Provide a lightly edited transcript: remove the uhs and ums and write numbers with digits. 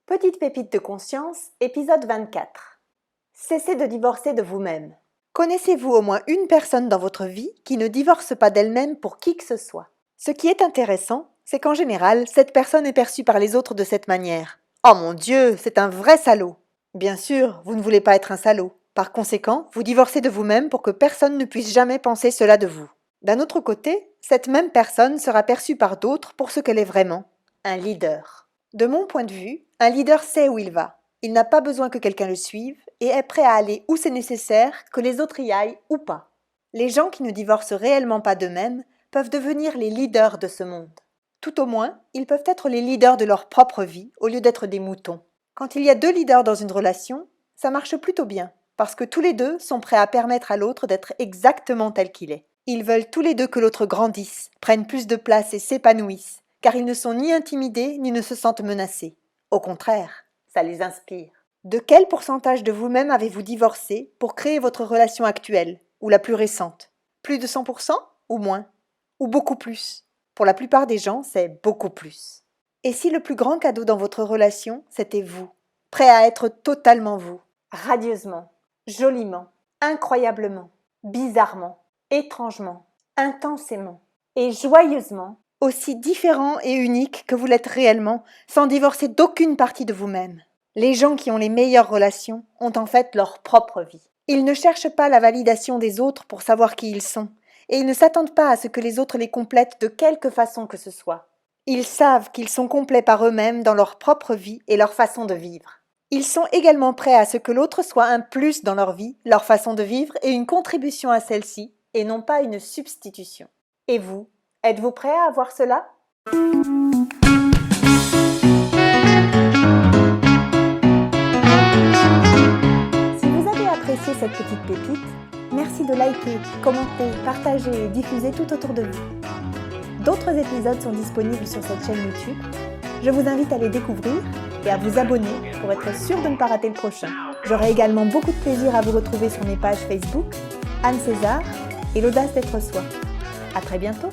Petite pépite de conscience, épisode 24. Cessez de divorcer de vous-même. Connaissez-vous au moins une personne dans votre vie qui ne divorce pas d'elle-même pour qui que ce soit? Ce qui est intéressant, c'est qu'en général, cette personne est perçue par les autres de cette manière. Oh mon Dieu, c'est un vrai salaud! Bien sûr, vous ne voulez pas être un salaud. Par conséquent, vous divorcez de vous-même pour que personne ne puisse jamais penser cela de vous. D'un autre côté, cette même personne sera perçue par d'autres pour ce qu'elle est vraiment, un leader. De mon point de vue, un leader sait où il va. Il n'a pas besoin que quelqu'un le suive et est prêt à aller où c'est nécessaire, que les autres y aillent ou pas. Les gens qui ne divorcent réellement pas d'eux-mêmes peuvent devenir les leaders de ce monde. Tout au moins, ils peuvent être les leaders de leur propre vie au lieu d'être des moutons. Quand il y a deux leaders dans une relation, ça marche plutôt bien, parce que tous les deux sont prêts à permettre à l'autre d'être exactement tel qu'il est. Ils veulent tous les deux que l'autre grandisse, prenne plus de place et s'épanouisse, car ils ne sont ni intimidés ni ne se sentent menacés. Au contraire, ça les inspire. De quel pourcentage de vous-même avez-vous divorcé pour créer votre relation actuelle, ou la plus récente? Plus de 100% ou moins? Ou beaucoup plus? Pour la plupart des gens, c'est beaucoup plus. Et si le plus grand cadeau dans votre relation, c'était vous, prêt à être totalement vous, radieusement, joliment, incroyablement, bizarrement, étrangement, intensément et joyeusement, aussi différent et unique que vous l'êtes réellement, sans divorcer d'aucune partie de vous-même. Les gens qui ont les meilleures relations ont en fait leur propre vie. Ils ne cherchent pas la validation des autres pour savoir qui ils sont, et ils ne s'attendent pas à ce que les autres les complètent de quelque façon que ce soit. Ils savent qu'ils sont complets par eux-mêmes dans leur propre vie et leur façon de vivre. Ils sont également prêts à ce que l'autre soit un plus dans leur vie, leur façon de vivre et une contribution à celle-ci, et non pas une substitution. Et vous, êtes-vous prêt à avoir cela? Si vous avez apprécié cette petite pépite, merci de liker, commenter, partager et diffuser tout autour de vous. D'autres épisodes sont disponibles sur cette chaîne YouTube. Je vous invite à les découvrir et à vous abonner pour être sûr de ne pas rater le prochain. J'aurai également beaucoup de plaisir à vous retrouver sur mes pages Facebook, Anne César et l'audace d'être soi. À très bientôt!